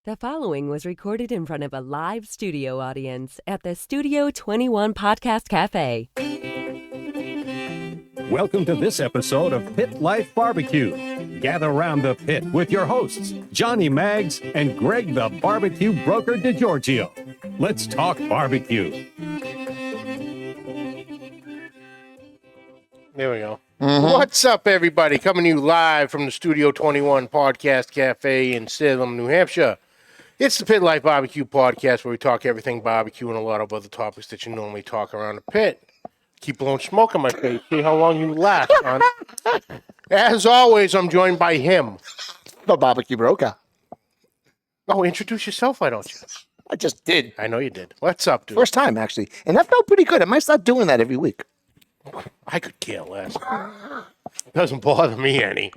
The following was recorded in front of a live studio audience at the Studio 21 Podcast Cafe. Welcome to this episode of Pit Life Barbecue. Gather around the pit with your hosts, Johnny Maggs and Greg the Barbecue Broker DiGiorgio. Let's talk barbecue. There we go. What's up, everybody? Coming to you live from the Studio 21 Podcast Cafe in Salem, New Hampshire. It's the Pit Life Barbecue Podcast, where we talk everything barbecue and a lot of other topics that you normally talk around the pit. Keep blowing smoke on my face. See how long you last, son. As always, I'm joined by him. The barbecue broker. Oh, introduce yourself, why don't you? I just did. I know you did. What's up, dude? First time, actually. And that felt pretty good. I might start doing that every week. I could care less. Doesn't bother me any.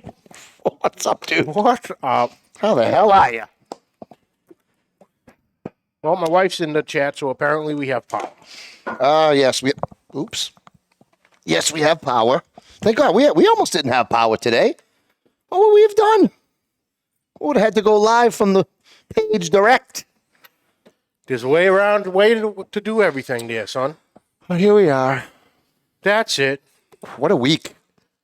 What's up, dude? What up? How the hell are you? Well, my wife's in the chat, so apparently we have power. Yes, oops. Yes, we have power. Thank God. We almost didn't have power today. What would we have done? We would have had to go live from the page direct. There's a way to do everything there, son. Well, here we are. That's it. What a week.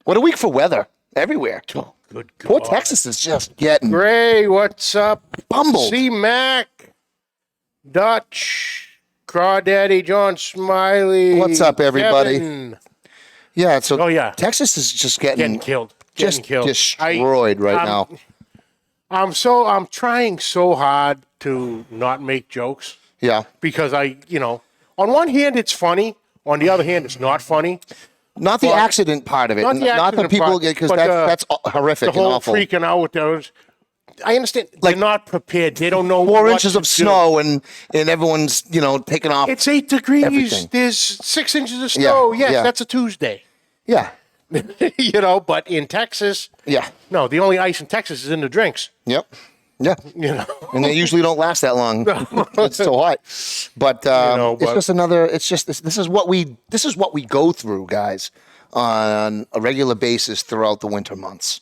What a week for weather. Everywhere. Oh, good God. Poor Texas is just getting Gray, what's up? bumbled. C-Mac, Dutch, Crawdaddy, John Smiley. What's up, everybody? Kevin. Yeah, so Oh, yeah. Texas is just Getting killed. just destroyed right now. I'm trying so hard to not make jokes Yeah. because on one hand it's funny, on the other hand it's not funny. Not the accident part of it. Not the Not the accident people, part, because but, that's horrific The and whole awful. freaking out with those. I understand. Like, they're not prepared. They don't know 4 what inches to of do. snow and everyone's, taking off. It's 8 degrees. Everything. There's 6 inches of snow. Yes, yeah. that's a Tuesday. Yeah. But in Texas, Yeah. no, the only ice in Texas is in the drinks. Yep. Yeah. And they usually don't last that long. It's so hot. But it's just another. It's just this is what we go through, guys, on a regular basis throughout the winter months.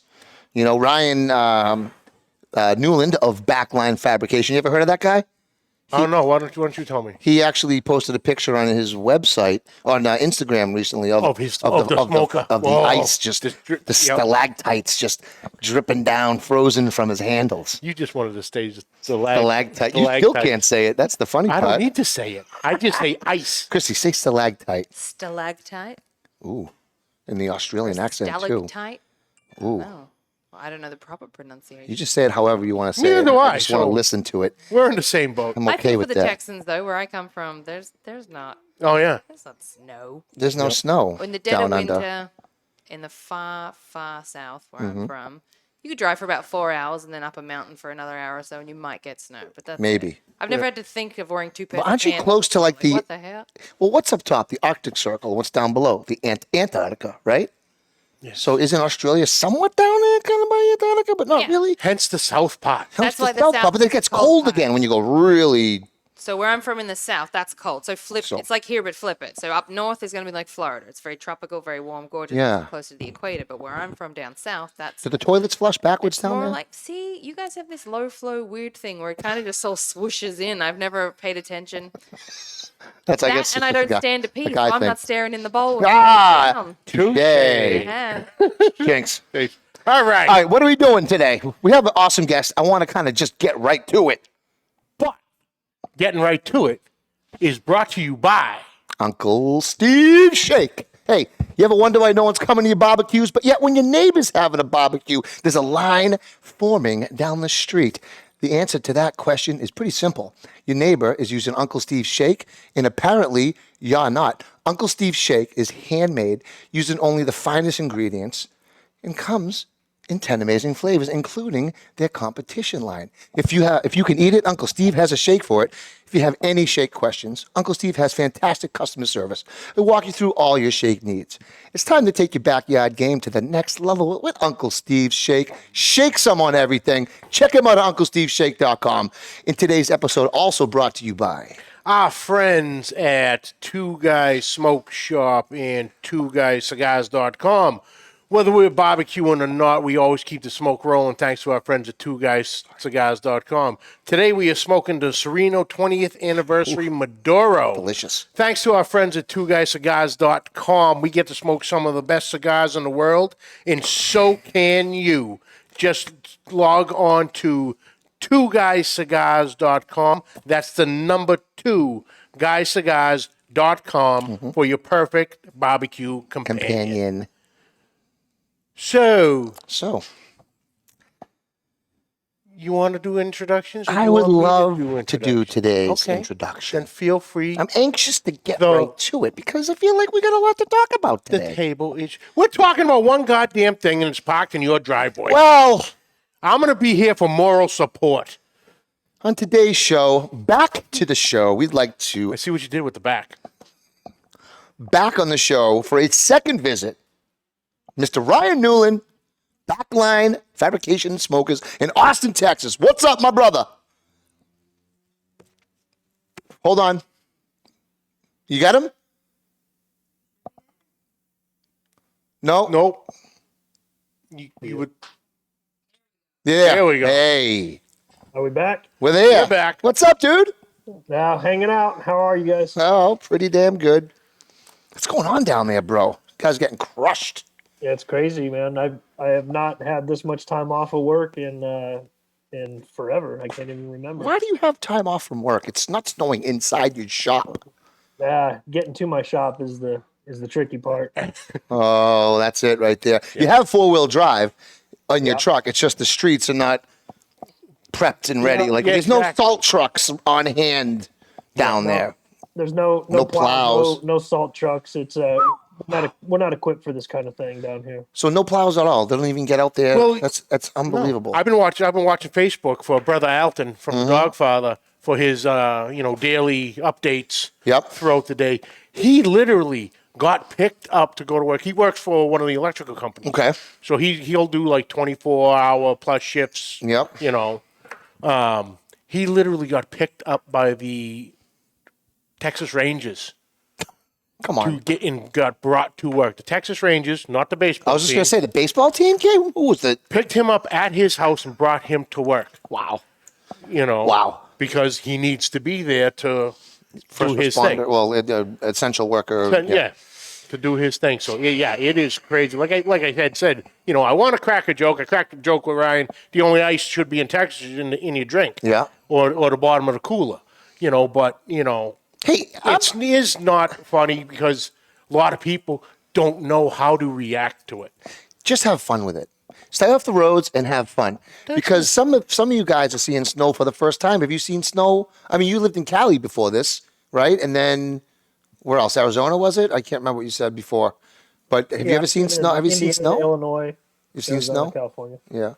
Ryan Newland of Backline Fabrication. You ever heard of that guy? I don't know. Why don't you tell me? He actually posted a picture on his website on Instagram recently of the the ice, just the Yep. stalactites just dripping down, frozen from his handles. You just wanted to say Stalactite. You still can't say it. That's the funny I part. don't need to say it. I just say ice. Chrissy, say stalactite. Stalactite? Ooh, in the Australian accent too. Stalactite? Ooh, Oh, well, I don't know the proper pronunciation. you just say it however you want to say Neither it. do I I, just want to so- listen to it. We're in the same boat. I'm I okay think with for the that. Texans, though, where I come from, there's not Oh, snow. There's no snow In the dead down of winter, under. in the far, far south where Mm-hmm. I'm from, you could drive for about 4 hours and then up a mountain for another hour or so, and you might get snow. But that's Maybe. it. I've never had to think of wearing two pairs. aren't of you pants. close to, like, the- What the hell? Well, what's up top? The Arctic Circle. What's down below? The Antarctica, right? Yes. So isn't Australia somewhat down there, kind of by Antarctica, but not Yeah. really? Hence the south part. That's Comes why to the South South Pole, but it is gets cold cold part. again when you go really. So where I'm from in the south, that's cold. So it's like here, but flip it. So up north is going to be like Florida. It's very tropical, very warm, gorgeous, Yeah. closer to the equator. But where I'm from down south, that's Do the toilets flush backwards down more there? like, see, you guys have this low flow weird thing where it kind of just all swooshes in. I've never paid attention. That's, I That, guess, and I just a don't guy- stand to a pee, so guy I'm thing. not staring in the bowl. Ah, touche. Yeah. Jinx. All right. All right, what are we doing today? We have an awesome guest. I want to kind of just get right to it. But getting right to it is brought to you by Uncle Steve Shake. Hey, you ever wonder why no one's coming to your barbecues, but yet when your neighbor's having a barbecue, there's a line forming down the street? The answer to that question is pretty simple. Your neighbor is using Uncle Steve's Shake, and apparently you're not. Uncle Steve's Shake is handmade using only the finest ingredients and comes in 10 amazing flavors, including their competition line. If you can eat it, Uncle Steve has a shake for it. If you have any shake questions, Uncle Steve has fantastic customer service. He'll walk you through all your shake needs. It's time to take your backyard game to the next level with Uncle Steve's Shake. Shake some on everything. Check him out at UncleSteveShake.com. In today's episode, also brought to you by our friends at Two Guys Smoke Shop and TwoGuysCigars.com. Whether we're barbecuing or not, we always keep the smoke rolling thanks to our friends at twoguyscigars.com. Today we are smoking the Sereno 20th Anniversary Maduro. Delicious. Thanks to our friends at twoguyscigars.com, we get to smoke some of the best cigars in the world, and so can you. Just log on to twoguyscigars.com. That's the number 2, guyscigars.com for your perfect barbecue companion. So, you want to do introductions? I would love to do today's introduction. Then feel free. I'm anxious to get right to it because I feel like we got a lot to talk about today. The table is. We're talking about one goddamn thing, and it's parked in your driveway. Well, I'm going to be here for moral support. On today's show, back to the show, we'd like to. I see what you did with the back. Back on the show for a second visit, Mr. Ryan Newland, Backline Fabrication Smokers in Austin, Texas. What's up, my brother? Hold on. You got him? No? Nope. You would. Yeah. There we go. Hey. Are we back? We're there. We're back. What's up, dude? Now, hanging out. How are you guys? Oh, pretty damn good. What's going on down there, bro? Guys getting crushed. Yeah, it's crazy, man. I have not had this much time off of work in forever. I can't even remember. Why do you have time off from work? It's not snowing inside your shop. Yeah, getting to my shop is the tricky part. Oh, that's it right there. Yeah. You have 4-wheel drive on your truck. It's just the streets are not prepped and ready. There's no salt trucks on hand down there. There's no plows, no salt trucks. It's we're not equipped for this kind of thing down here. So no plows at all. They don't even get out there. Well, that's unbelievable. No. I've been watching Facebook for Brother Alton from Dogfather for his daily updates throughout the day. He literally got picked up to go to work. He works for one of the electrical companies. Okay. So he'll do like 24-hour plus shifts. Yep. He literally got picked up by the Texas Rangers. Come on. Got brought to work. The Texas Rangers, not the baseball team. I was just going to say, the baseball team came? Who was it? Picked him up at his house and brought him to work. Wow. Wow. Because he needs to be there to do his thing. Well, essential worker. To do his thing. So, it is crazy. Like I had said, I want to crack a joke. I cracked a joke with Ryan. The only ice should be in Texas in your drink. Yeah. Or the bottom of the cooler. Hey, it is not funny because a lot of people don't know how to react to it. Just have fun with it. Stay off the roads and have fun. Because some of you guys are seeing snow for the first time. Have you seen snow? I mean, you lived in Cali before this, right? And then where else? Arizona, was it? I can't remember what you said before. But have you ever seen snow? Have you seen snow? Illinois. You've seen snow? California. Yeah.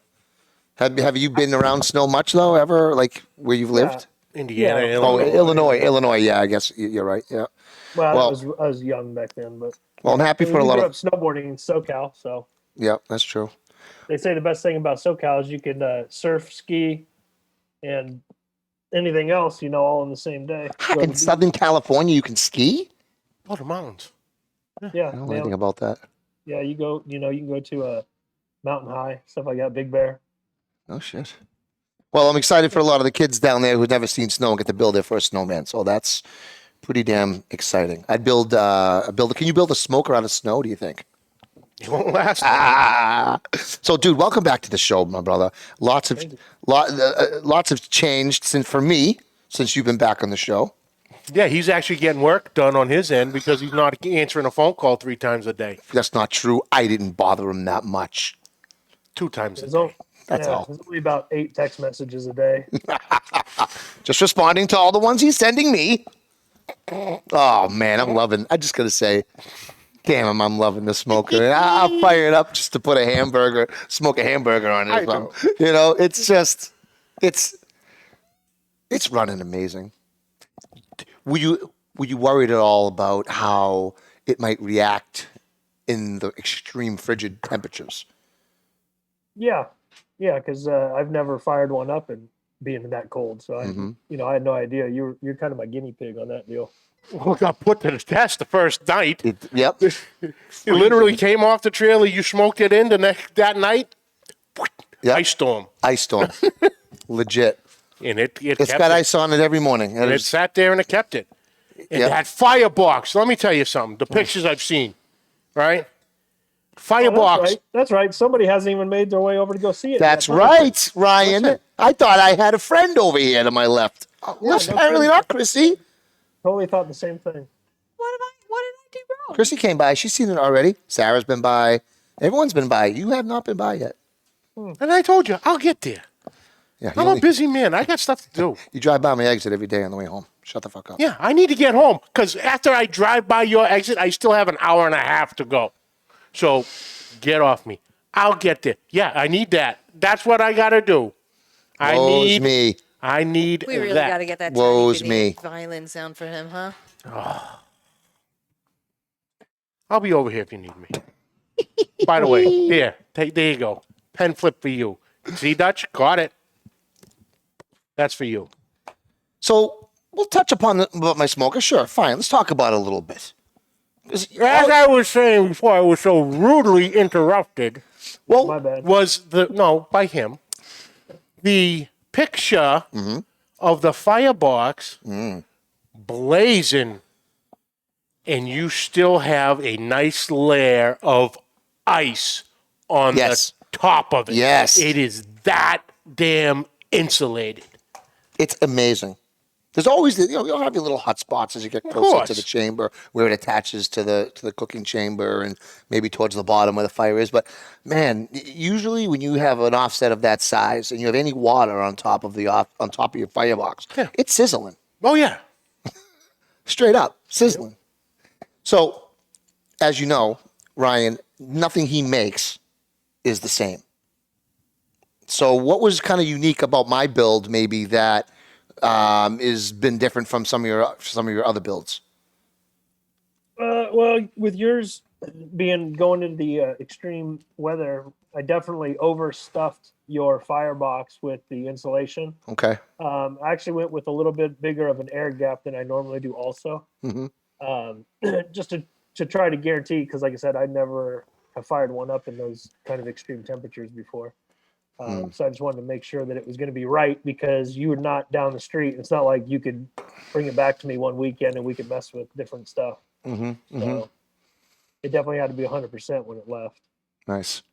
Have you been around snow much though? Ever like where you've lived? Indiana, Yeah. Illinois. Yeah, I guess you're right. Yeah. Well, I was young back then, but well, I'm happy for a lot grew of up snowboarding in SoCal, so yeah, that's true. they say the best thing about SoCal is you can surf, ski, and anything else, all in the same day. In Southern California, you can ski? Oh, the mountains. Yeah, I don't know anything about that. Yeah, you can go to a Mountain High, stuff like that, Big Bear. Oh shit. Well, I'm excited for a lot of the kids down there who've never seen snow and get to build their first snowman. So that's pretty damn exciting. I'd build can you build a smoker out of snow, do you think? It won't last. So, dude, welcome back to the show, my brother. Lots have changed since you've been back on the show. Yeah, he's actually getting work done on his end because he's not answering a phone call 3 times a day. That's not true. I didn't bother him that much. 2 times a day. That's all. It's only about 8 text messages a day. Just responding to all the ones he's sending me. Oh, man, I just got to say, damn, I'm loving the smoker. And I'll fire it up just to put smoke a hamburger on it. It's just, it's running amazing. Were you worried at all about how it might react in the extreme frigid temperatures? Yeah, because I've never fired one up in being that cold. So Mm-hmm. I had no idea. You're kind of my guinea pig on that deal. Well, got put to the test the first night. Yep. It literally came off the trailer. You smoked it in that night. Yep. Ice storm. Ice storm. Legit. And it It's kept got it. ice on it every morning. And it sat there and it kept it. And Yep. that firebox, let me tell you something. The pictures I've seen, right? Firebox. That's right. Somebody hasn't even made their way over to go see it. That's yet. right, Ryan. Listen. I thought I had a friend over here to my left. Apparently not, Chrissy. Totally thought the same thing. What did I do wrong? Chrissy came by. She's seen it already. Sarah's been by. Everyone's been by. You have not been by yet. And I told you, I'll get there. Yeah, I'm a busy man. I got stuff to do. You drive by my exit every day on the way home. Shut the fuck up. Yeah, I need to get home because after I drive by your exit, I still have an hour and a half to go. So get off me. I'll get there. Yeah, I need that. That's what I got to do. Woe's me. I need We really that. got to get that Woe's tiny me. bitty violin sound for him, huh? I'll be over here if you need me. By the way, here, there you go. Pen flip for you. See, Dutch? Got it. That's for you. So we'll touch upon about my smoker. Sure, fine. Let's talk about it a little bit. As I was saying before, I was so rudely interrupted. My Well, bad. By him, the picture of the firebox blazing, and you still have a nice layer of ice on Yes. the top of it. Yes. It is that damn insulated. it's amazing. There's always you'll have your little hot spots as you get closer to course. the chamber where it attaches to the cooking chamber and maybe towards the bottom where the fire is. But man, usually when you have an offset of that size and you have any water on top of your firebox, it's sizzling. Oh, yeah. Straight up sizzling. So, as you know, Ryan, nothing he makes is the same. So, what was kind of unique about my build, maybe that is been different from some of your other builds? Well, with yours going into the extreme weather, I definitely overstuffed your firebox with the insulation. Okay. I actually went with a little bit bigger of an air gap than I normally do also. Just to try to guarantee, because like I said, I never have fired one up in those kind of extreme temperatures before. So I just wanted to make sure that it was going to be right, because you were not down the street. It's not like you could bring it back to me one weekend and we could mess with different stuff. So it definitely had to be 100% when it left. Nice.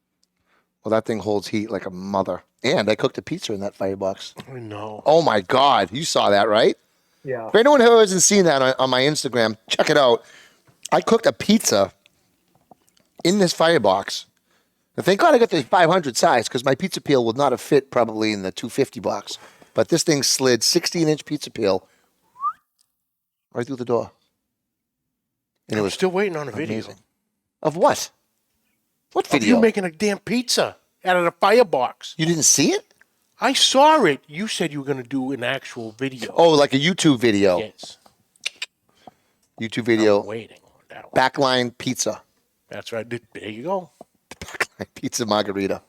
Well, that thing holds heat like a mother. And I cooked a pizza in that firebox. I know. Oh my God. You saw that, right? Yeah. For anyone who hasn't seen that on my Instagram, check it out. I cooked a pizza in this firebox. And thank God I got the 500 size, because my pizza peel would not have fit probably in the 250 box. But this thing slid 16-inch pizza peel right through the door. And it was Still waiting on a video. amazing. Of what? What Of video? you making a damn pizza out of the firebox. You didn't see it? I saw it. You said you were going to do an actual video. Oh, like a YouTube video. Yes. YouTube video. I'm waiting on that one. Backline pizza. That's right. There you go. Backline pizza margarita.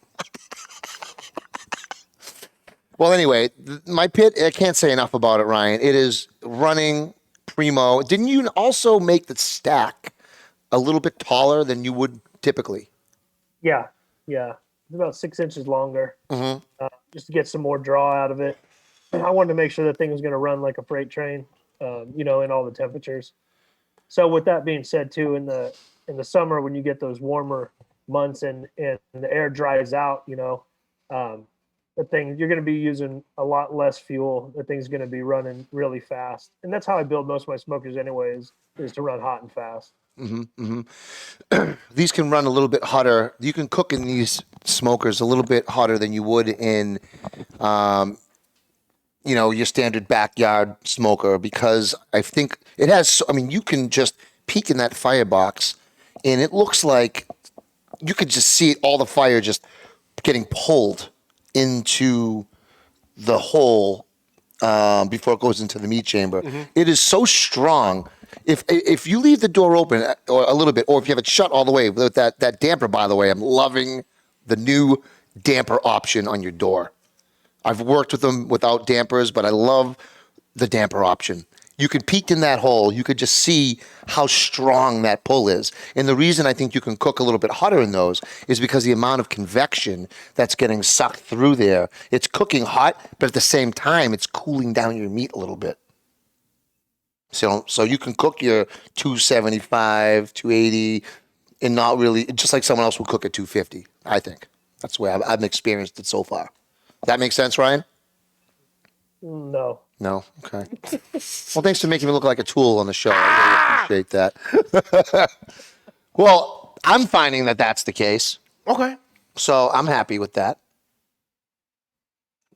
Well, anyway, my pit, I can't say enough about it, Ryan. It is running primo. Didn't you also make the stack a little bit taller than you would typically? Yeah. It's about 6 inches longer, just to get some more draw out of it. I wanted to make sure the thing was going to run like a freight train, in all the temperatures. So with that being said, too, in the summer when you get those warmer months and the air dries out, the thing, you're going to be using a lot less fuel. The thing's going to be running really fast, and that's how I build most of my smokers, anyways, is to run hot and fast. These can run a little bit hotter. You can cook in these smokers a little bit hotter than you would in, your standard backyard smoker, because I think it has. You can just peek in that firebox, and it looks like you could just see all the fire just getting pulled into the hole before it goes into the meat chamber. It is so strong. If you leave the door open or a little bit, or if you have it shut all the way with that damper, by the way, I'm loving the new damper option on your door. I've worked with them without dampers, but I love the damper option. You could peek in that hole. You could just see how strong that pull is. And the reason I think you can cook a little bit hotter in those is because the amount of convection that's getting sucked through there, it's cooking hot, but at the same time, it's cooling down your meat a little bit. So you can cook your 275, 280, and not really, just like someone else will cook at 250, I think. That's the way I've experienced it so far. That makes sense, Ryan? No. No? Okay. Well, thanks for making me look like a tool on the show. I really appreciate that. Well, I'm finding that that's the case. Okay. So I'm happy with that.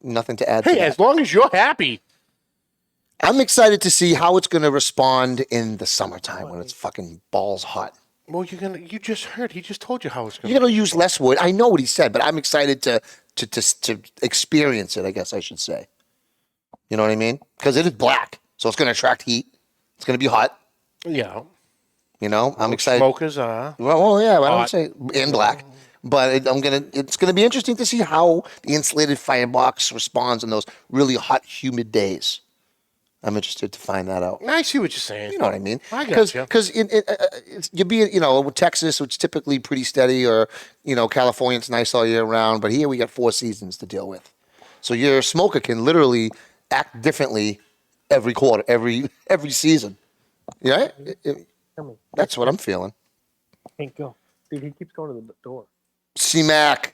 Nothing to add to Hey, that. as long as you're happy. I'm excited to see how it's going to respond in the summertime when it's fucking balls hot. Well, you just heard. He just told you how it's going You're going to use less wood. I know what he said, but I'm excited to experience it, I guess I should say. You know what I mean? Because it is black, so it's going to attract heat. It's going to be hot. Yeah. You know, I'm excited. Smokers are. Well, yeah, I don't Hot. say in black, but it's gonna be interesting to see how the insulated firebox responds in those really hot, humid days. I'm interested to find that out. I see what you're saying. You know what I mean? I got you. Because you be, with Texas, which is typically pretty steady, or California, it's nice all year round. But here we got 4 seasons to deal with, so your smoker can literally act differently every quarter, every season. Yeah, that's what I'm feeling. Can't go. Dude, he keeps going to the door. C-Mac.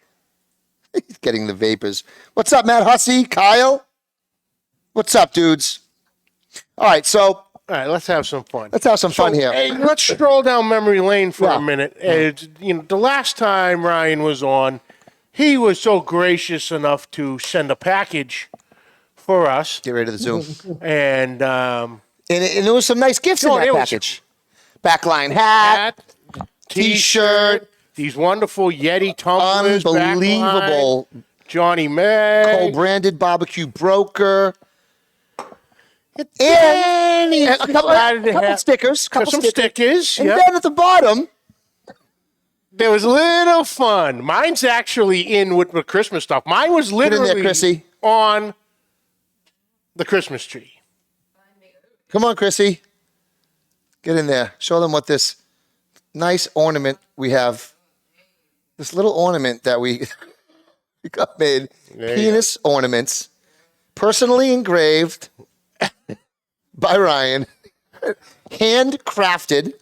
He's getting the vapors. What's up, Matt Hussey? Kyle? What's up, dudes? All right, so All right, let's have some fun. let's have some fun here. Hey, let's stroll down memory lane for Yeah. a minute. The last time Ryan was on, he was so gracious enough to send a package for us, Get rid of the Zoom. and And there was some nice gifts in No, that it was- package. Backline hat, hat, T-shirt, these wonderful Yeti tumblers, unbelievable Backline, Johnny May, co-branded barbecue broker, and and a couple stickers. some stickers. And Yeah, then at the bottom, there was a little fun. Mine's actually in with the Christmas stuff. Mine was in there, literally Chrissy. on the Christmas tree. come on, Chrissy. Get in there. Show them what this nice ornament we have. This little ornament that we got made. There you Penis ornaments. Personally engraved by Ryan. Handcrafted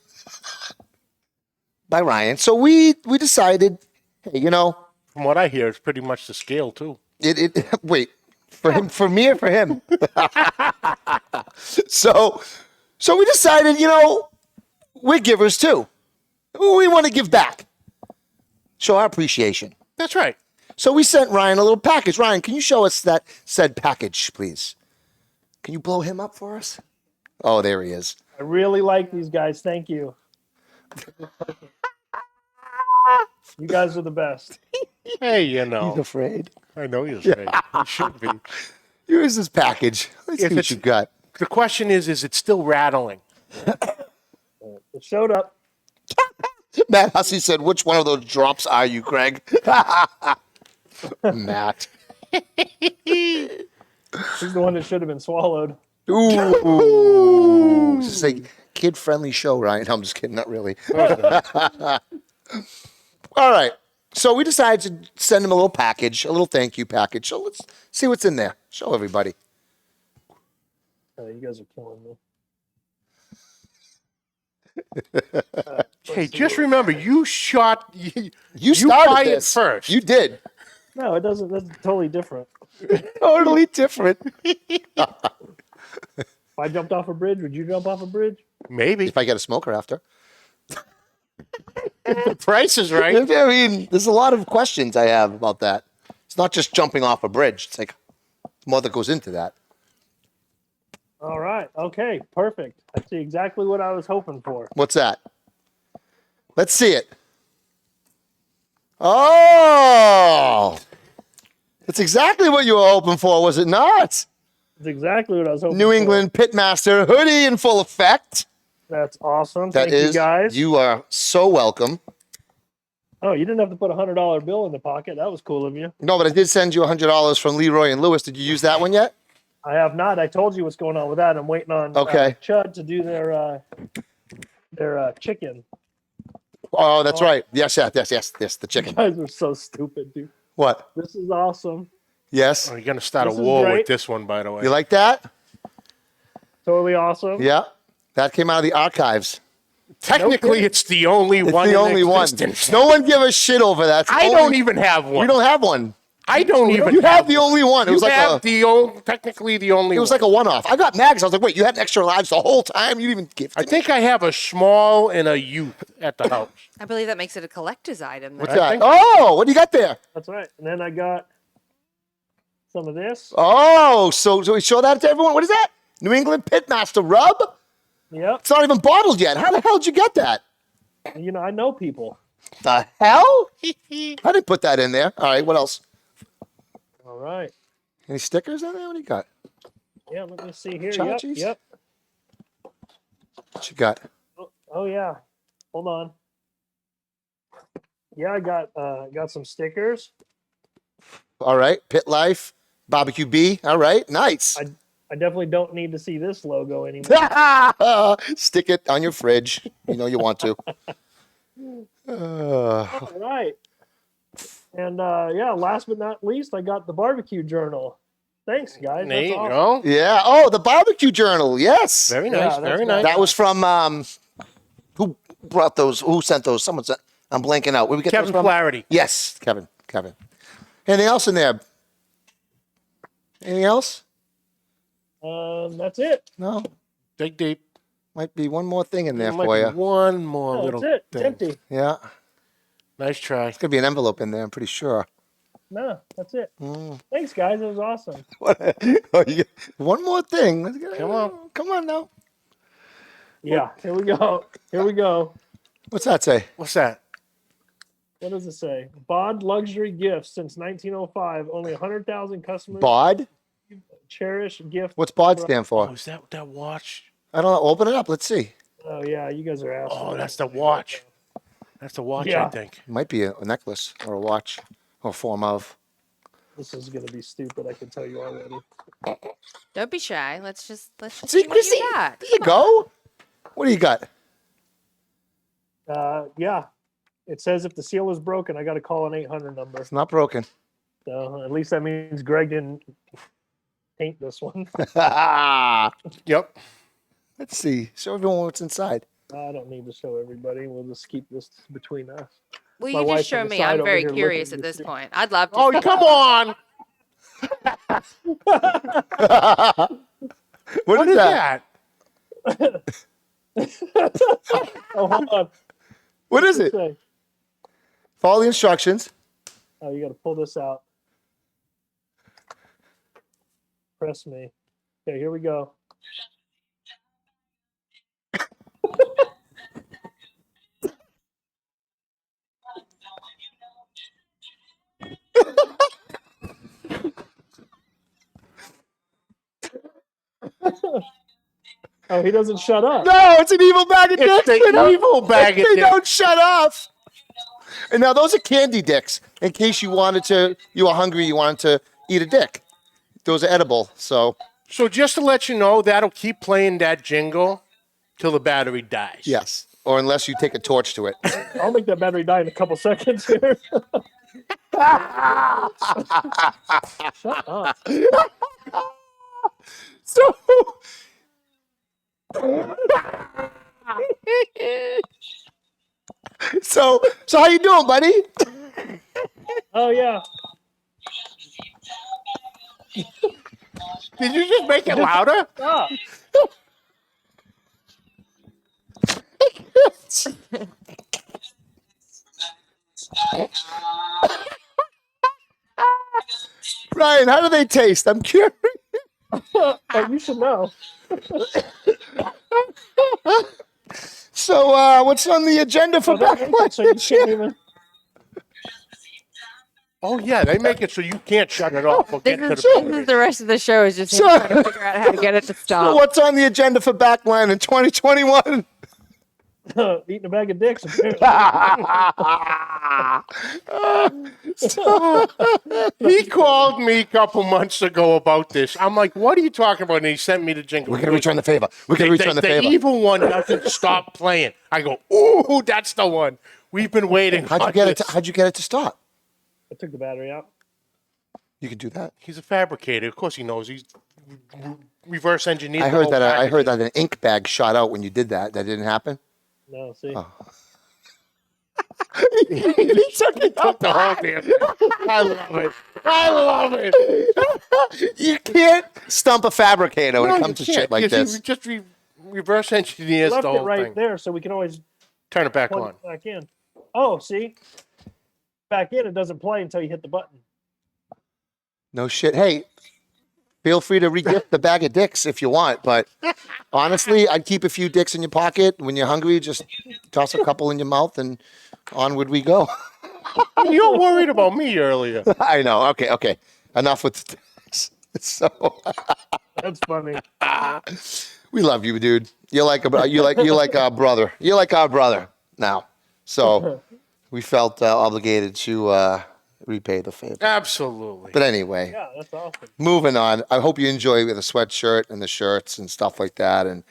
by Ryan. So we decided, hey, From what I hear, it's pretty much the scale too. wait, for me or for him? So we decided, we're givers too. We want to give back. Show our appreciation. That's right. So we sent Ryan a little package. Ryan, can you show us that said package, please? Can you blow him up for us? Oh, there he is. I really like these guys. Thank you. You guys are the best. Hey, He's afraid. I know you're right. You should be. Here's his package. Let's If see what it's- you got. The question is it still rattling? It showed up. Matt Hussey said, which one of those drops are you, Craig? Matt. He's the one that should have been swallowed. Ooh. This is a kid-friendly show, Ryan. I'm just kidding. Not really. All right. So we decided to send him a little package, a little thank you package. So let's see what's in there. Show everybody. You guys are killing me. Hey, just remember, you shot. You started buy it this first. You did. No, it doesn't. That's totally different. Totally different. If I jumped off a bridge, would you jump off a bridge? Maybe If I get a smoker after. the price is right. I mean, there's a lot of questions I have about that. It's not just jumping off a bridge. It's like more that goes into that. All right. Okay. Perfect. I see exactly what I was hoping for. What's that? Let's see it. Oh, that's exactly what you were hoping for, was it not? That's exactly what I was hoping New for. England Pitmaster hoodie in full effect. That's awesome. That Thank is, you guys. you are so welcome. Oh, you didn't have to put $100 bill in the pocket. That was cool of you. No, but I did send you $100 from Leroy and Lewis. Did you use that one yet? I have not. I told you what's going on with that. I'm waiting on Okay. Chud to do their chicken. Oh, that's right. Yes, the chicken. You guys are so stupid, dude. What? This is awesome. Yes. Oh, you're going to start This a is war great. with this one, by the way. You like that? Totally awesome. Yeah. That came out of the archives. Technically, it's the only It's one the in only one. existence. No one give a shit over that. It's I only- don't even have one. You don't have one. I don't even You have the only one. It was You like have technically the only it was one. like a one-off. I got mags. I was like, wait, you had extra lives the whole time? You didn't even give I think I have a small and a youth at the house. I believe that makes it a collector's item. What's then. that? think- Oh, what do you got there? That's right. And then I got some of this. Oh, so we show that to everyone. What is that? New England Pitmaster rub? Yep. It's not even bottled yet. How the hell did you get that? You know, I know people. The hell? I didn't put that in there. All right, what else? All right. Any stickers on there? What do you got? Yeah, let me see here. Chachis? Yep. What you got? Oh yeah. Hold on. Yeah, I got some stickers. All right, Pit Life, Barbecue B. All right, nice. I definitely don't need to see this logo anymore. Stick it on your fridge. You know you want to. All right. And yeah, last but not least, I got the barbecue journal. Thanks, guys. There That's you awesome. go. Yeah. Oh, the barbecue journal. Yes. Very Yeah, nice. that's Very good. nice. That was from who brought those? Who sent those? Someone sent. I'm blanking out. Where we get Kevin those from? Flaherty. Yes, Kevin. Anything else in there? Anything else? That's it. No. Dig deep. Might be one more thing in there Might for be you. one more No, little that's it. It's thing. empty. Yeah. Nice try. Could be an envelope in there. I'm pretty sure. No, that's it. Thanks, guys. It was awesome. Oh, one more thing. Let's get Come on. Come on now. Yeah, here we go. Here we go. What's that say? What's that? What does it say? Bod luxury gifts since 1905. Only 100,000 customers Bod? cherish gift. What's bod stand Oh, for? is that watch? I don't know. Open it up. Let's see. Oh yeah, you guys are assholes. Oh, that's the watch. That's the watch, I Yeah. think. It might be a necklace or a watch or a form of. This is gonna be stupid. I can tell you already. Don't be shy. Let's just See, see what Chrissy, you got. there you go. What do you got? Yeah, it says if the seal is broken, I got to call an 800 number. It's not broken. So at least that means Greg didn't paint this one. Yep. Let's see. Show everyone what's inside. I don't need to show everybody. We'll just keep this between us. Well, My you wife's just show on the me. side I'm over very here curious looking at to this see. point. I'd love to. Oh, see. come on. What is that? Oh, hold on. What is it? Say. Follow the instructions. Oh, you got to pull this out. Press me. Okay, here we go. Oh, he doesn't shut up. No, it's an evil bag of dicks. It's the evil bag of They dicks. don't shut up. And now those are candy dicks. In case you were hungry, you wanted to eat a dick. Those are edible. So So just to let you know, that'll keep playing that jingle till the battery dies. yes, or unless you take a torch to it. I'll make that battery die in a couple seconds here. Shut up. So. So how you doing, buddy? Oh, yeah. Did you just make it louder? Stop. Ryan, how do they taste? I'm curious. Oh, you should know. So, what's on the agenda for Oh, that makes it so you can't even. Oh, yeah, they make it so you can't shut it off. Or This get to is, the this battery. is the rest of the show. Is just him So- trying to figure out how to get it to So stop. what's on the agenda for Backline in 2021? Eating a bag of dicks. He called me a couple months ago about this. I'm like, what are you talking about? And he sent me the jingle. We're going to return the favor. We're going to return the favor. The evil one doesn't stop playing. I go, ooh, that's the one. We've been waiting. How'd you get it to stop? I took the battery out. You could do that. He's a fabricator. Of course he knows. He's reverse engineered. I heard that an ink bag shot out when you did that. That didn't happen. No, see. Oh. He took it up the whole damn thing. I love it. I love it. You can't stump a fabricator when it comes to shit like this. He just reverse engineers Left the whole it right thing. there, so we can always Turn it back plug on. it back in. Oh, see, back in. It doesn't play until you hit the button. No shit. Hey, feel free to re-gift the bag of dicks if you want, but honestly, I'd keep a few dicks in your pocket. When you're hungry, just toss a couple in your mouth and onward we go. You're worried about me earlier. I know. Okay. Enough with the dicks. So That's funny. we love you, dude. You're like our brother. You're like our brother now. So we felt obligated to repay the favor. Absolutely. But anyway, Yeah, that's awesome. moving on. I hope you enjoy the sweatshirt and the shirts and stuff like that. And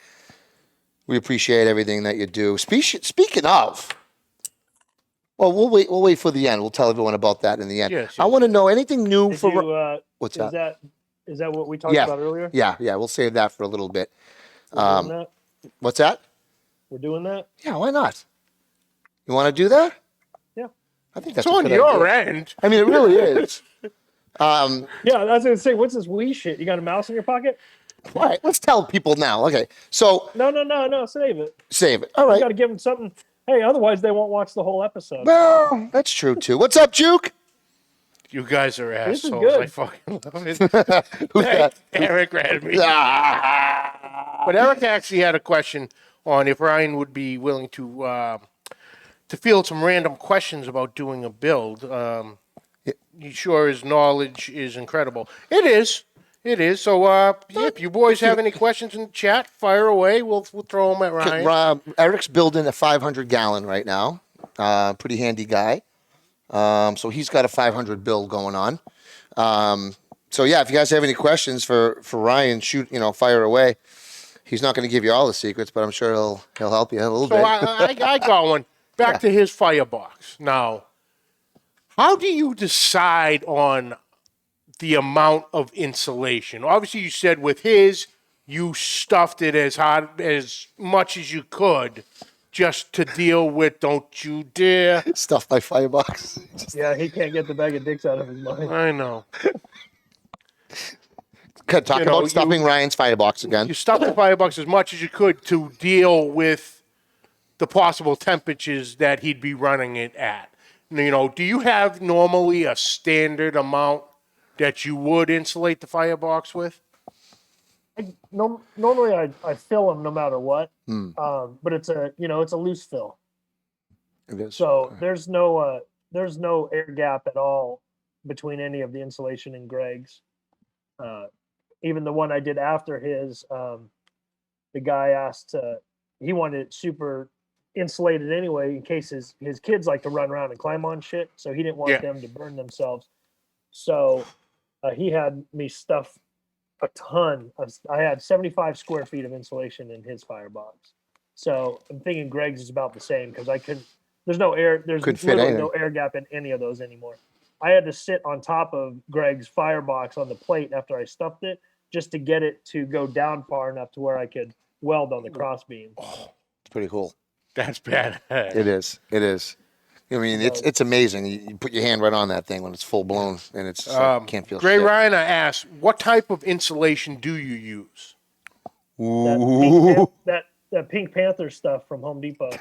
we appreciate everything that you do. Speaking of, well, we'll wait for the end. We'll tell everyone about that in the end. Yes. I want to know anything new Did for you, what's is that? that what we talked Yeah. about earlier? Yeah. We'll save that for a little bit. We're doing that. What's that? We're doing that. Yeah, why not? You want to do that? Yeah. I think that's It's a on good your idea. end. I mean, it really is. Yeah, I was gonna say, what's this Wii shit? You got a mouse in your pocket? All right, let's tell people now. Okay, so No, save it. save it. All You right. got to give them something. Hey, otherwise they won't watch the whole episode. Well, that's true too. What's up, Juke? You guys are This is assholes. good. I fucking love it. Who's that? Eric read me. Ah. But Eric actually had a question on if Ryan would be willing to field some random questions about doing a build. He's sure his knowledge is incredible. It is. So, if you boys have any questions in the chat, fire away. We'll throw them at Ryan. Eric's building a 500-gallon right now. Pretty handy guy. So he's got a 500 build going on. So yeah, if you guys have any questions for Ryan, fire away. He's not going to give you all the secrets, but I'm sure he'll help you a little So bit. I got one. Back to his firebox. Now, how do you decide on the amount of insulation? Obviously, you said with his, you stuffed it as much as you could just to deal with don't you dare. Stuff my firebox. Yeah, he can't get the bag of dicks out of his mind. I know. Talk about stuffing Ryan's firebox again. You stuffed the firebox as much as you could to deal with the possible temperatures that he'd be running it at. Do you have normally a standard amount that you would insulate the firebox with? Normally I fill them no matter what, but it's a loose fill. It is. So there's no air gap at all between any of the insulation and Greg's. Even the one I did after his, the guy asked, he wanted it super insulated anyway in case his kids like to run around and climb on shit, so he didn't want them to burn themselves. So he had me stuff a ton I had 75 square feet of insulation in his firebox. So I'm thinking Greg's is about the same because there's no air, there's literally no air gap in any of those anymore. I had to sit on top of Greg's firebox on the plate after I stuffed it just to get it to go down far enough to where I could weld on the crossbeam. Oh, it's pretty cool. That's bad. It is. I mean, it's amazing. You put your hand right on that thing when it's full blown, and it's can't feel Gray shit. Ryan asked, what type of insulation do you use? That Pink Panther stuff from Home Depot.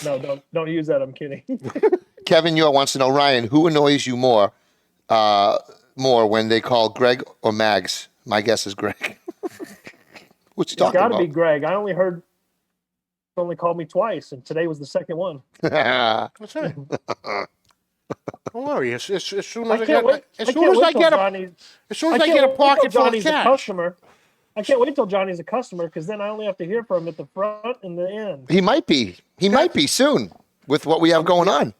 No, don't use that. I'm kidding. Kevin Yor wants to know, Ryan, who annoys you more when they call Greg or Mags? My guess is Greg. What's he talking Got about? to be Greg. I only called me twice, and today was the second one. What's that? Don't worry. As soon as I can't wait get a till pocket full of Johnny's a cash. customer. I can't wait till Johnny's a customer because then I only have to hear from him at the front and the end. He might be. He might be soon with what we have going on.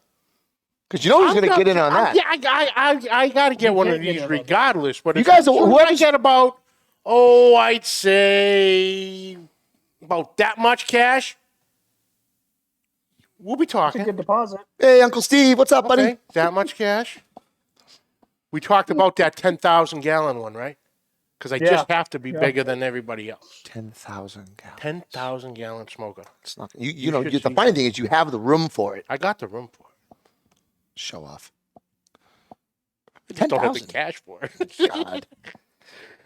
Because you know he's going to get in on that. Yeah, I got to get one of these regardless. But you guys, I get about, I'd say about that much cash. We'll be talking. It's a good deposit. Hey, Uncle Steve, what's up, buddy? Okay, that much cash. We talked about that 10,000 gallon one, right? Because I just have to be bigger than everybody else. 10,000 gallons. 10,000 gallon smoker. It's not. You know, the funny thing is you have the room for it. I got the room for it. Show off. I just don't have the cash for it. God.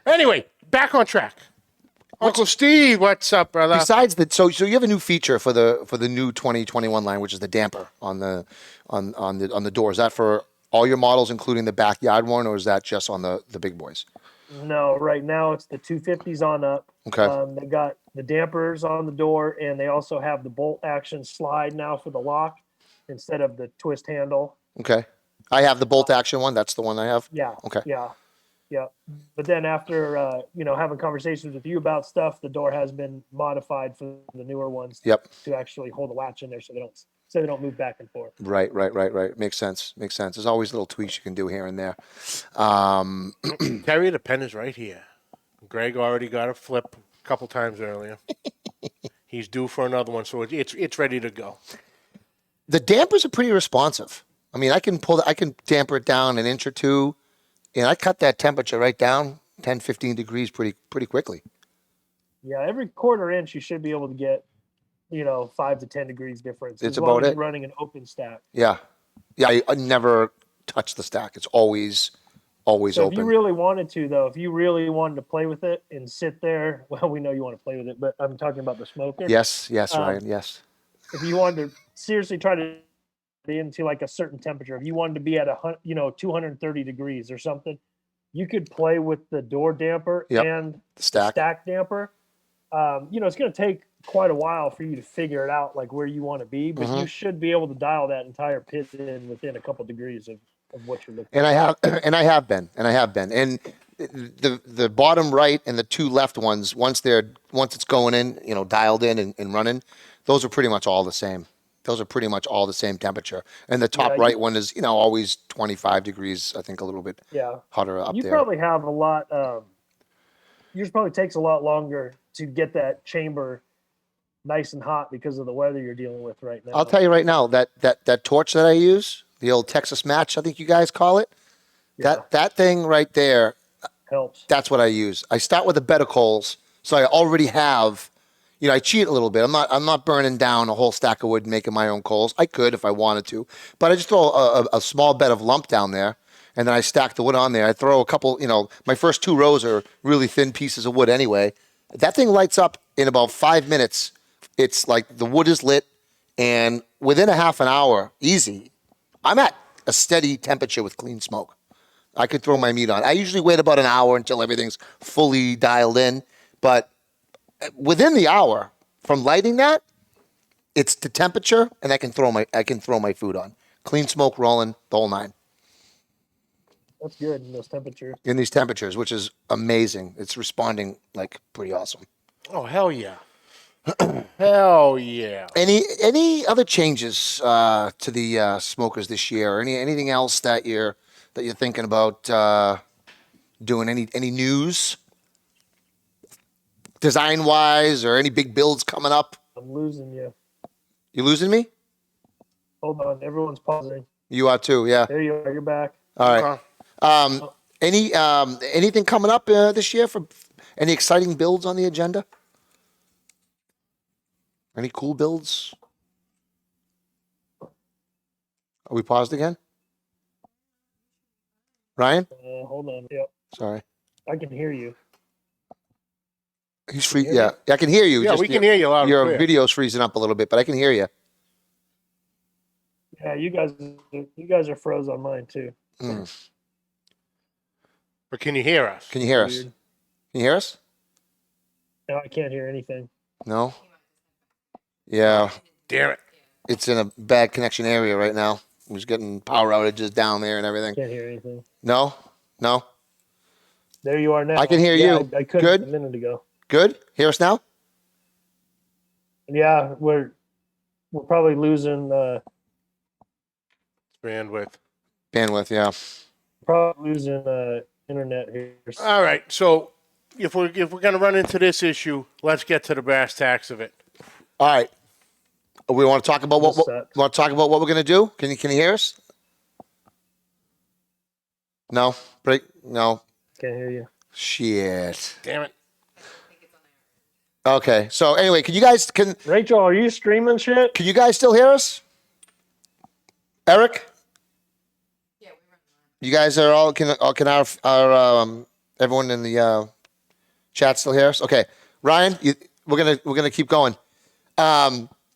Anyway, back on track. Uncle Steve, what's up, brother? Besides that, so you have a new feature for the new 2021 line, which is the damper on the door. Is that for all your models, including the backyard one, or is that just on the big boys? No, right now it's the 250s on up. Okay. They got the dampers on the door, and they also have the bolt action slide now for the lock instead of the twist handle. Okay. I have the bolt action one. That's the one I have. Yeah. Okay. Yeah. Yeah. But then after having conversations with you about stuff, the door has been modified for the newer ones. Yep. To actually hold a latch in there so they don't move back and forth. Right. Makes sense. There's always little tweaks you can do here and there. Terry, the pen is right here. Greg already got a flip a couple times earlier. He's due for another one, so it's ready to go. The dampers are pretty responsive. I mean, I can damper it down an inch or two, and I cut that temperature right down 10, 15 degrees pretty quickly. Yeah, every quarter inch you should be able to get, 5 to 10 degrees difference. It's as long about as it. You're running an open stack. Yeah. I never touch the stack. It's always So open. if you really wanted to, though, if you really wanted to play with it and sit there, well, we know you want to play with it, but I'm talking about the smoker. Yes, Ryan. Yes. If you wanted to seriously try to get into like a certain temperature, if you wanted to be at 230 degrees or something, you could play with the door damper and the stack damper. It's going to take quite a while for you to figure it out, like where you want to be, but you should be able to dial that entire pit in within a couple degrees of what you're looking And I have been. And the bottom right and the two left ones, once it's going in, dialed in and running, those are pretty much all the same. Those are pretty much all the same temperature. And the top right one is, always 25 degrees, I think a little bit hotter up there. You probably have a lot, yours probably takes a lot longer to get that chamber nice and hot because of the weather you're dealing with right now. I'll tell you right now, that torch that I use, the old Texas match, I think you guys call it, that thing right there helps. That's what I use. I start with a bed of coals, so I already have, I cheat a little bit. I'm not burning down a whole stack of wood and making my own coals. I could if I wanted to, but I just throw a small bed of lump down there, and then I stack the wood on there. I throw a couple, my first 2 rows are really thin pieces of wood anyway. That thing lights up in about 5 minutes. It's like the wood is lit, and within a half an hour, easy, I'm at a steady temperature with clean smoke. I could throw my meat on. I usually wait about an hour until everything's fully dialed in, but within the hour from lighting that, it's the temperature, and I can throw my food on. Clean smoke rolling, the whole 9. That's good in those temperatures. In these temperatures, which is amazing. It's responding like pretty awesome. Oh, hell yeah. Hell yeah. Any other changes to the smokers this year, or anything else that you're thinking about doing? Any news, design wise, or any big builds coming up? I'm losing you. You losing me? Hold on, everyone's pausing. You are too. Yeah. There you are. You're back. All right. Anything coming up this year for any exciting builds on the agenda? Any cool builds? Are we paused again? Ryan? Hold on. Yep. Sorry. I can hear you. He's free. Yeah, I can hear you. Yeah, we can hear you loud and Your clear. video's freezing up a little bit, but I can hear you. Yeah, you guys are froze on mine too. But can you hear us? Can you hear us? Weird. Can you hear us? No, I can't hear anything. No? Yeah, Damn it. it's in a bad connection area right now. We're getting power outages down there and everything. Can't hear anything. No? There you are now. I can hear you. I couldn't Good? a minute ago. Good? Hear us now? Yeah, we're probably losing Bandwidth. Bandwidth, yeah. internet here. All right. So if we're gonna run into this issue, let's get to the brass tacks of it. All right. We want to talk about what we're going to do? Can you hear us? No. Break. No. Can't hear you. Shit. Damn it. Okay. So anyway, Rachel, are you streaming shit? can you guys still hear us? Eric? Yeah, we run. You guys are all can our everyone in the chat still hear us? Okay. Ryan, we're gonna keep going.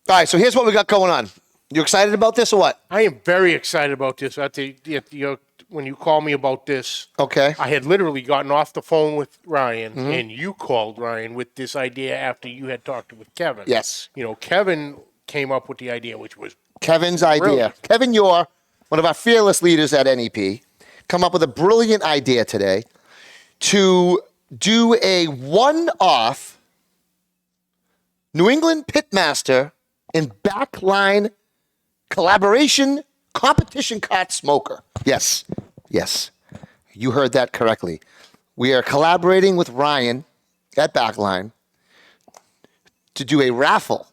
All right, so here's what we got going on. You excited about this or what? I am very excited about this. When you called me about this, Okay. I had literally gotten off the phone with Ryan, and you called Ryan with this idea after you had talked with Kevin. Yes. Kevin came up with the idea, which was Kevin's idea. Brilliant. Kevin, you're one of our fearless leaders at NEP. Come up with a brilliant idea today to do a one-off New England Pitmaster and Backline collaboration competition cart smoker. Yes. You heard that correctly. We are collaborating with Ryan at Backline to do a raffle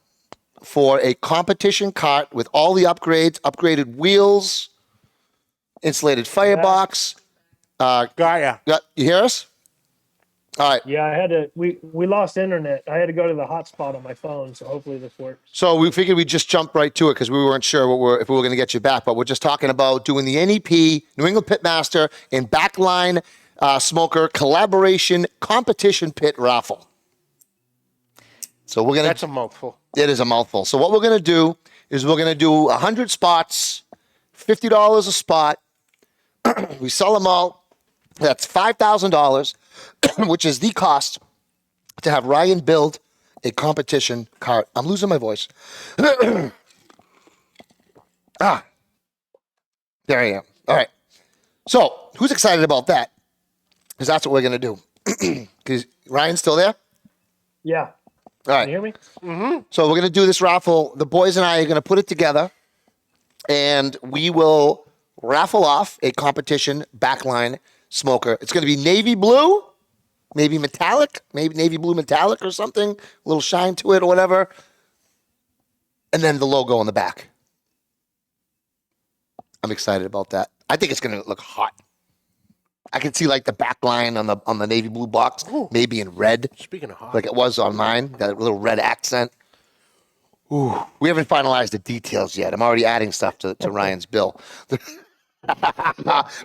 for a competition cart with all the upgrades, upgraded wheels, insulated firebox. Gaia. You hear us? All right. Yeah, I had to. We lost internet. I had to go to the hotspot on my phone, so hopefully this works. So we figured we'd just jump right to it because we weren't sure if we were going to get you back. But we're just talking about doing the NEP, New England Pitmaster, and Backline Smoker collaboration competition pit raffle. So we're going to. That's a mouthful. It is a mouthful. So what we're going to do is we're going to do 100 spots, $50 a spot. We sell them all. That's $5,000, which is the cost to have Ryan build a competition cart. I'm losing my voice. There I am. All right. So who's excited about that? Because that's what we're going to do. Because Ryan's still there? Yeah. All right. Can you hear me? So we're going to do this raffle. The boys and I are going to put it together, and we will raffle off a competition Backline smoker. It's going to be navy blue, maybe metallic, maybe navy blue metallic or something, a little shine to it or whatever, and then the logo on the back. I'm excited about that. I think it's going to look hot. I can see like the back line on the navy blue box, maybe in red. Speaking of hot. Like it was on mine, that little red accent. Ooh, we haven't finalized the details yet. I'm already adding stuff to Ryan's bill.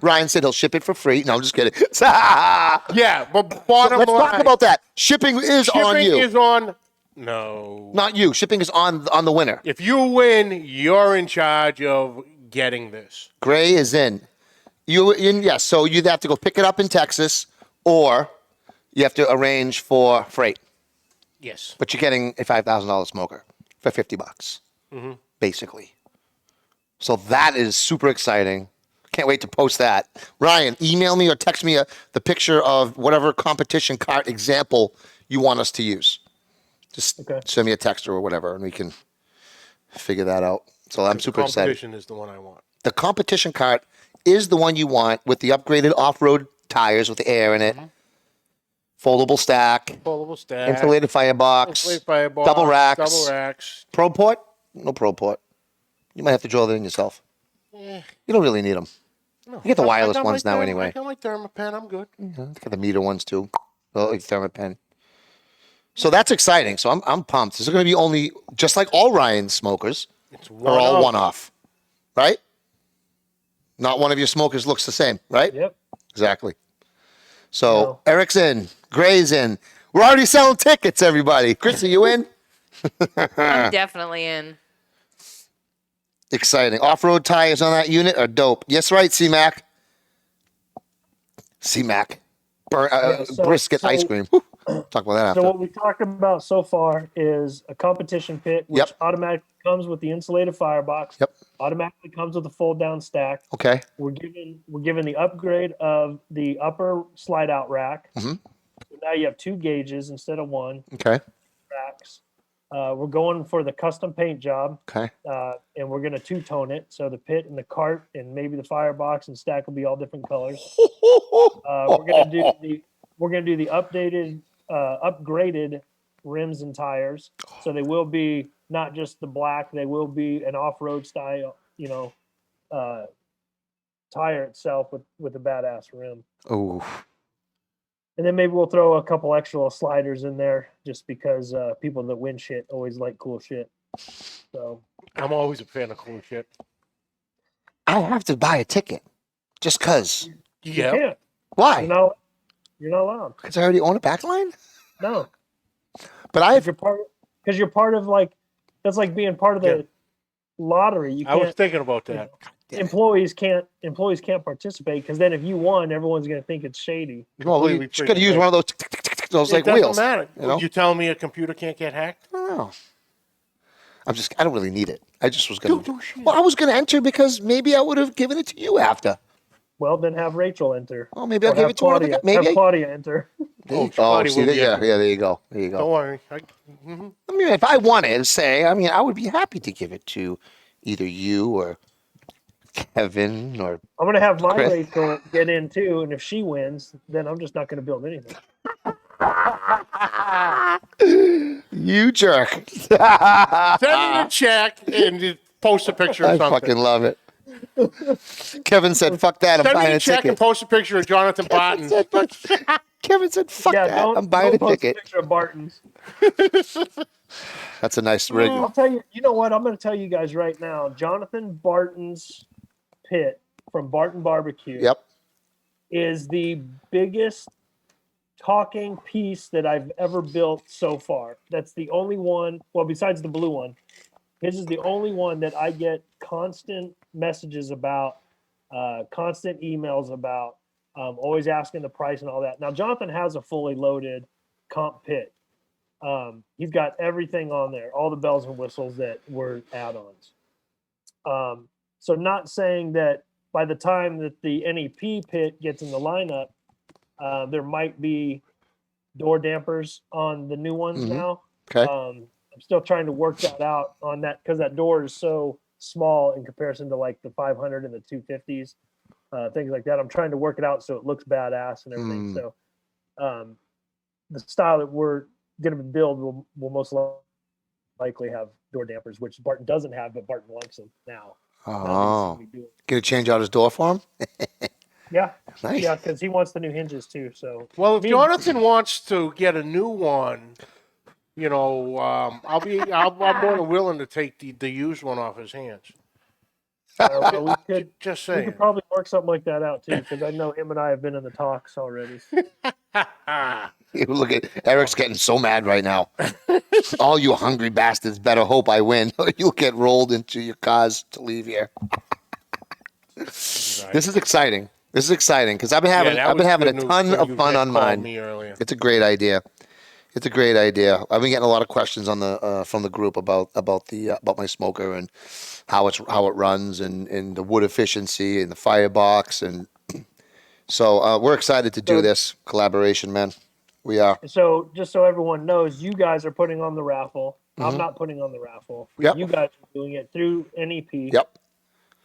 Ryan said he'll ship it for free. No, I'm just kidding. Yeah, but bottom Let's line. talk about that. Shipping is on you. Shipping is on. No. Not you. Shipping is on the winner. If you win, you're in charge of getting this. Gray is in. Yes, so you'd have to go pick it up in Texas, or you have to arrange for freight. Yes. But you're getting a $5,000 smoker for $50, basically. So that is super exciting. Can't wait to post that. Ryan, email me or text me the picture of whatever competition cart example you want us to use. Just send me a text or whatever, and we can figure that out. So I'm super excited. Competition is the one I want. The competition cart is the one you want with the upgraded off-road tires with the air in it. Foldable stack. Insulated firebox. Double racks. Pro port? No pro port. You might have to drill it in yourself. You don't really need them. No, you get the wireless ones now anyway. I got my Thermapen. I'm good. Got the meter ones too. Like Thermapen. So that's exciting. So I'm pumped. This is going to be only, just like all Ryan smokers, are all one-off. Right? Not one of your smokers looks the same, right? Yep. Exactly. So Eric's in. Gray's in. We're already selling tickets, everybody. Chris, are you in? I'm definitely in. Exciting. Off-road tires on that unit are dope. Yes, right, C-Mac. C-Mac. Brisket ice cream. Whew. Talk about that after. So what we talked about so far is a competition pit, which automatically comes with the insulated firebox. Yep. Automatically comes with a fold down stack. Okay. We're given the upgrade of the upper slide out rack. Mhm. So now you have 2 gauges instead of 1 Okay. racks. We're going for the custom paint job. Okay. And we're going to two-tone it. So the pit and the cart and maybe the firebox and stack will be all different colors. We're going to do the upgraded rims and tires. So they will be not just the black, they will be an off-road style, tire itself with a badass rim. Oh. And then maybe we'll throw a couple extra sliders in there just because people that win shit always like cool shit. So I'm always a fan of cool shit. I have to buy a ticket just because. you Yeah. can't. Why? You're not allowed. Because I already own a Backline? No. But I Because you're part of that's like being part of the lottery. You I was can't. thinking about that. Employees can't participate because then if you won, everyone's going to think it's shady. well, you just got to use one of those It like doesn't wheels. matter. You know? You telling me a computer can't get hacked? I don't know. I don't really need it. I just was going Do to. shit. Well, I was going to enter because maybe I would have given it to you after. Well, then have Rachel enter. Well, maybe I'll Or give have it to one of the Claudia. guys. Maybe Have Claudia enter. Scotty see will that? be Yeah, enter. there you go. There you Don't go. worry. I mean, if I wanted, I would be happy to give it to either you or Kevin or. I'm going to have my Chris. Rachel get in too, and if she wins, then I'm just not going to build anything. You jerk. Send me a check and just post a picture or I something. fucking love it. Kevin said, fuck that, I'm Send me buying a a check and ticket. post a picture of Jonathan Barton. Kevin said, fuck that, I'm buying a post ticket. picture of Barton's. That's a nice rig. I'll tell you. You know what? I'm going to tell you guys right now. Jonathan Barton's pit from Barton Barbecue Yep. is the biggest talking piece that I've ever built so far. That's the only one. Well, besides the blue one, his is the only one that I get constant messages about, constant emails about, always asking the price and all that. Now, Jonathan has a fully loaded comp pit. He's got everything on there, all the bells and whistles that were add-ons. So not saying that by the time that the NEP pit gets in the lineup, there might be door dampers on the new ones now. Okay. I'm still trying to work that out on that because that door is so small in comparison to like the 500 and the 250s, things like that. I'm trying to work it out so it looks badass and everything. So the style that we're going to build will most likely have door dampers, which Barton doesn't have, but Barton likes them now. Oh. Gonna change out his door for him? Yeah. Nice. Yeah, because he wants the new hinges too. So Well, if Jonathan wants to get a new one, I'm more than willing to take the used one off his hands. we could Just we saying. could probably work something like that out too, because I know him and I have been in the talks already. Look at Eric's getting so mad right now. All you hungry bastards better hope I win, or you'll get rolled into your cars to leave here. This is exciting. This is exciting because I've been having a ton of fun on mine. It's a great idea. It's a great idea. I've been getting a lot of questions on the from the group about my smoker and how it runs and the wood efficiency and the firebox, and so we're excited to do this collaboration, man. We are. So just so everyone knows, you guys are putting on the raffle. I'm not putting on the raffle. Yep. You guys are doing it through NEP. Yep.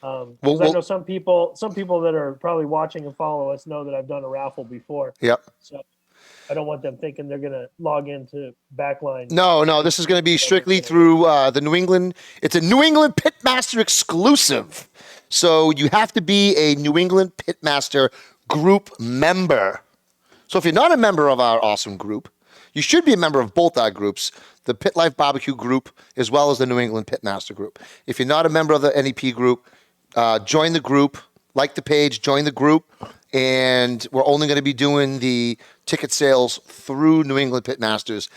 Because I know some people that are probably watching and follow us know that I've done a raffle before. Yep. So I don't want them thinking they're going to log into Backline. No, this is going to be strictly through the New England. It's a New England Pitmaster exclusive. So you have to be a New England Pitmaster group member. So if you're not a member of our awesome group, you should be a member of both our groups, the Pit Life Barbecue group, as well as the New England Pitmaster group. If you're not a member of the NEP group, join the group, like the page, join the group, and we're only going to be doing the ticket sales through New England Pitmasters.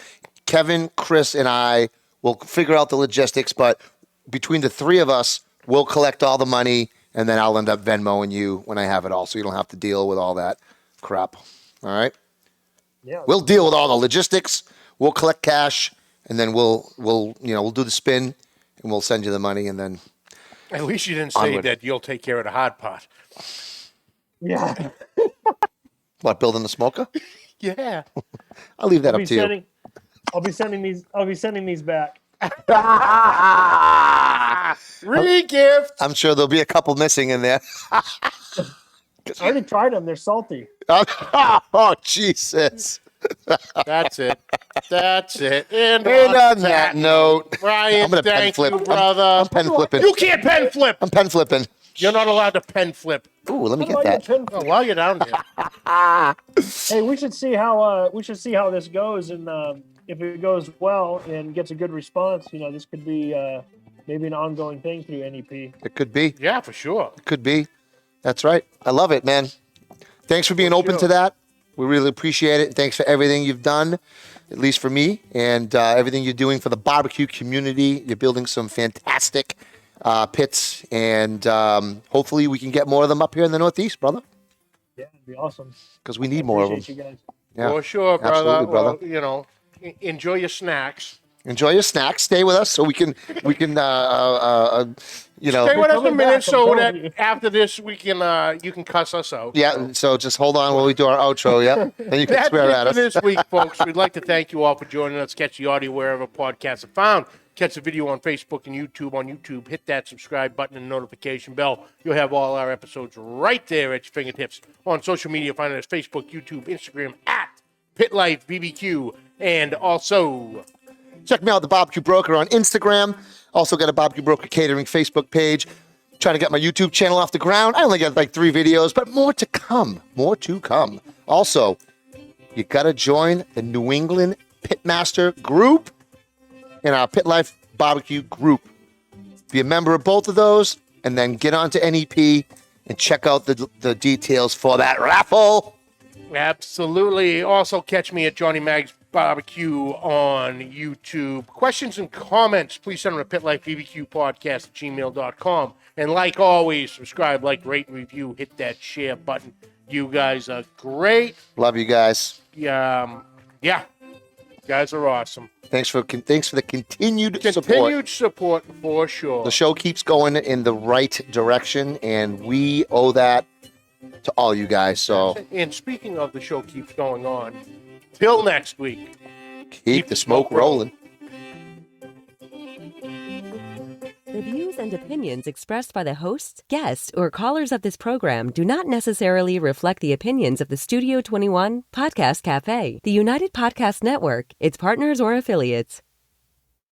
Kevin, Chris, and I will figure out the logistics, but between the three of us, we'll collect all the money, and then I'll end up Venmoing you when I have it all, so you don't have to deal with all that crap. All right? Yeah. We'll deal with all the logistics. We'll collect cash, and then we'll do the spin, and we'll send you the money, and then At least you didn't say Onward. that you'll take care of the hard part. Yeah. What, building the smoker? Yeah. I'll leave that up to you. I'll be sending these back. Re-gift. I'm sure there'll be a couple missing in there. I already tried them. They're salty. Oh, Jesus. That's it. And And on that note, Ryan, I'm going to pen thank flip. you, brother. I'm pen flipping. You can't pen flip. I'm pen flipping. You're not allowed to pen flip. Ooh, let me How do get I that. pin- Oh, while you're down there. Hey, we should see how this goes, and if it goes well and gets a good response, this could be maybe an ongoing thing through NEP. It could be. Yeah, for sure. It could be. That's right. I love it, man. Thanks for being open to that. We really appreciate it. Thanks for everything you've done, at least for me, and everything you're doing for the barbecue community. You're building some fantastic pits, and hopefully we can get more of them up here in the Northeast, brother, Yeah, it'd be awesome. because we need more of them. Appreciate you guys. Yeah, For sure, brother. absolutely, brother. Well, enjoy your snacks. Enjoy your snacks. Stay with us so we can Stay with us a coming minute back, so I'm that telling you. after this you can cuss us out. Yeah, so just hold on while we do our outro, yeah? And you can That's swear it at for us. this week, folks. We'd like to thank you all for joining us. Catch the audio wherever podcasts are found. Catch the video on Facebook and YouTube. On YouTube, hit that subscribe button and notification bell. You'll have all our episodes right there at your fingertips. On social media, find us Facebook, YouTube, Instagram, at PitLifeBBQ. And also, Check me out, The Barbecue Broker, on Instagram. Also got a Barbecue Broker Catering Facebook page. Trying to get my YouTube channel off the ground. I only got like 3 videos, but more to come. More to come. Also, you got to join the New England Pitmaster group and our Pit Life Barbecue group. Be a member of both of those, and then get on to NEP and check out the details for that raffle. absolutely. Also, catch me at Johnny Mag's Barbecue on YouTube. Questions and comments, please send them to pitlifebbqpodcast@gmail.com. And like always, subscribe, like, rate, and review. Hit that share button. You guys are great. Love you guys. Yeah, you guys are awesome. Thanks for the continued support. Continued support for sure. The show keeps going in the right direction, and we owe that to all you guys. So And speaking of the show keeps going on, till next week. keep the smoke rolling. The views and opinions expressed by the hosts, guests, or callers of this program do not necessarily reflect the opinions of the Studio 21 Podcast Cafe, the United Podcast Network, its partners, or affiliates.